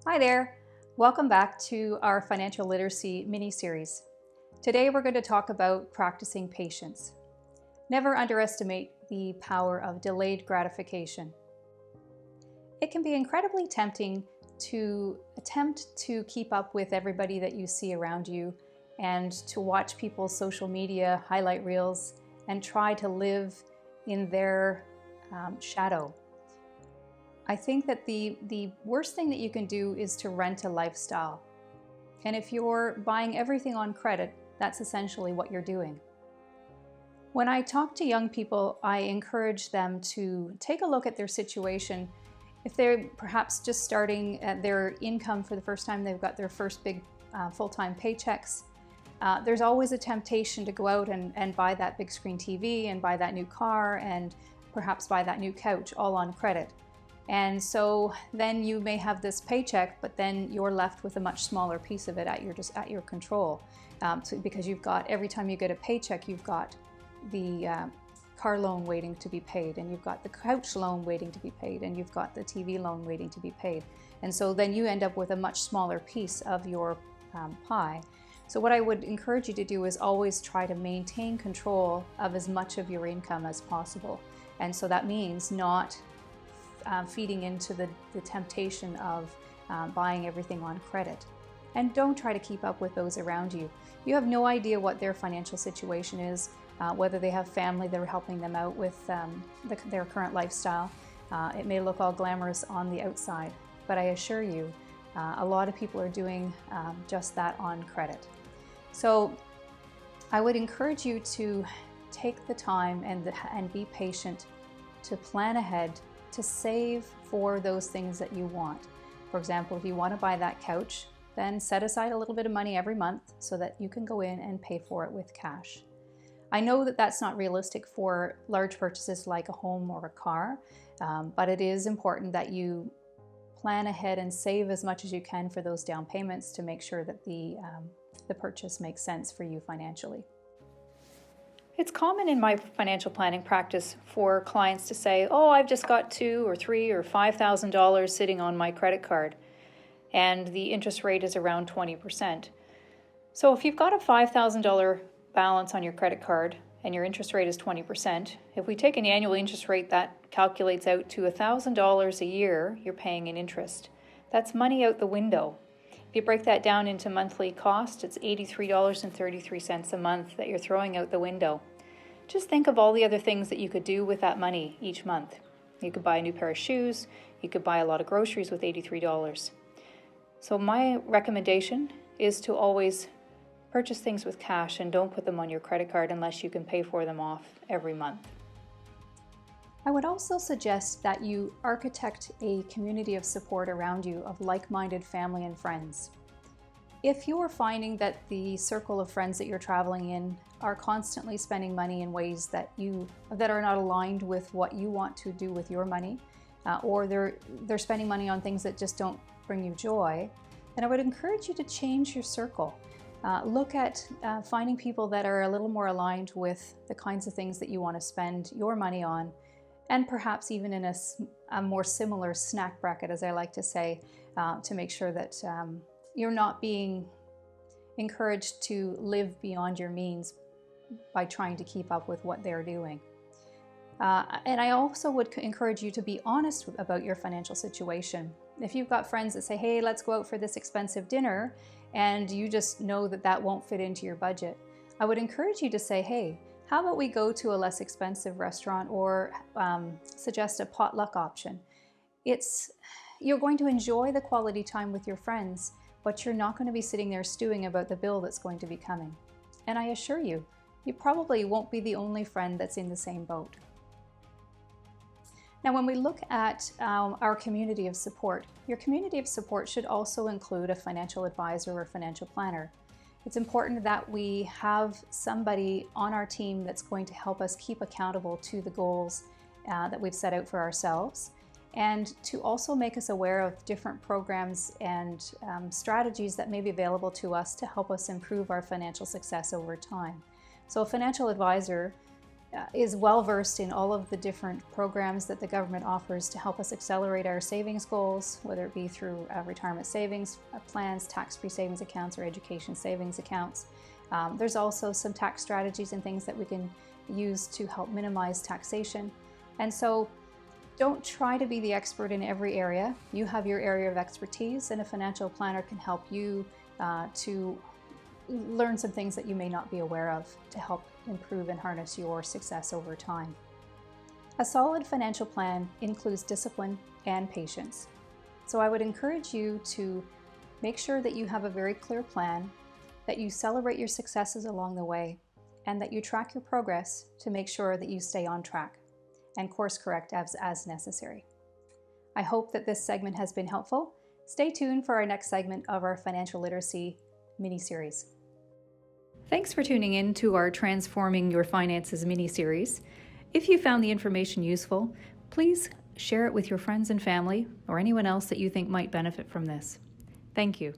Hi there. Welcome back to our financial literacy mini-series. Today we're going to talk about practicing patience. Never underestimate the power of delayed gratification. It can be incredibly tempting to attempt to keep up with everybody that you see around you and to watch people's social media highlight reels and try to live in their shadow. I think that the worst thing that you can do is to rent a lifestyle. And if you're buying everything on credit, that's essentially what you're doing. When I talk to young people, I encourage them to take a look at their situation. If they're perhaps just starting at their income for the first time, they've got their first big full-time paychecks, there's always a temptation to go out and buy that big screen TV and buy that new car and perhaps buy that new couch all on credit. And so then you may have this paycheck, but then you're left with a much smaller piece of it at your control. Because you've got, every time you get a paycheck, you've got the car loan waiting to be paid, and you've got the couch loan waiting to be paid, and you've got the TV loan waiting to be paid. And so then you end up with a much smaller piece of your pie. So what I would encourage you to do is always try to maintain control of as much of your income as possible. And so that means not feeding into the temptation of buying everything on credit. And don't try to keep up with those around you. You have no idea what their financial situation is, whether they have family that are helping them out with their current lifestyle. It may look all glamorous on the outside, but I assure you, a lot of people are doing just that on credit. So I would encourage you to take the time and be patient, to plan ahead, to save for those things that you want. For example, if you want to buy that couch, then set aside a little bit of money every month so that you can go in and pay for it with cash. I know that that's not realistic for large purchases like a home or a car, but it is important that you plan ahead and save as much as you can for those down payments to make sure that the purchase makes sense for you financially. It's common in my financial planning practice for clients to say, oh, I've just got $2,000 or $3,000 or $5,000 sitting on my credit card, and the interest rate is around 20%. So if you've got a $5,000 balance on your credit card and your interest rate is 20%, if we take an annual interest rate, that calculates out to $1,000 a year you're paying in interest. That's money out the window. If you break that down into monthly cost, it's $83.33 a month that you're throwing out the window. Just think of all the other things that you could do with that money each month. You could buy a new pair of shoes, you could buy a lot of groceries with $83. So my recommendation is to always purchase things with cash and don't put them on your credit card unless you can pay for them off every month. I would also suggest that you architect a community of support around you of like-minded family and friends. If you are finding that the circle of friends that you're traveling in are constantly spending money in ways that are not aligned with what you want to do with your money, or they're spending money on things that just don't bring you joy, then I would encourage you to change your circle. Look at finding people that are a little more aligned with the kinds of things that you want to spend your money on, and perhaps even in a more similar snack bracket, as I like to say, to make sure that you're not being encouraged to live beyond your means by trying to keep up with what they're doing. And I also would encourage you to be honest about your financial situation. If you've got friends that say, hey, let's go out for this expensive dinner, and you just know that that won't fit into your budget, I would encourage you to say, hey, how about we go to a less expensive restaurant, or suggest a potluck option. You're going to enjoy the quality time with your friends, but you're not going to be sitting there stewing about the bill that's going to be coming. And I assure you, you probably won't be the only friend that's in the same boat. Now, when we look at our community of support, your community of support should also include a financial advisor or financial planner. It's important that we have somebody on our team that's going to help us keep accountable to the goals that we've set out for ourselves, and to also make us aware of different programs and strategies that may be available to us to help us improve our financial success over time. So a financial advisor is well versed in all of the different programs that the government offers to help us accelerate our savings goals, whether it be through retirement savings plans, tax-free savings accounts, or education savings accounts. There's also some tax strategies and things that we can use to help minimize taxation. And so don't try to be the expert in every area. You have your area of expertise, and a financial planner can help you to learn some things that you may not be aware of to help improve and harness your success over time. A solid financial plan includes discipline and patience. So I would encourage you to make sure that you have a very clear plan, that you celebrate your successes along the way, and that you track your progress to make sure that you stay on track and course correct as necessary. I hope that this segment has been helpful. Stay tuned for our next segment of our financial literacy mini-series. Thanks for tuning in to our Transforming Your Finances mini-series. If you found the information useful, please share it with your friends and family or anyone else that you think might benefit from this. Thank you.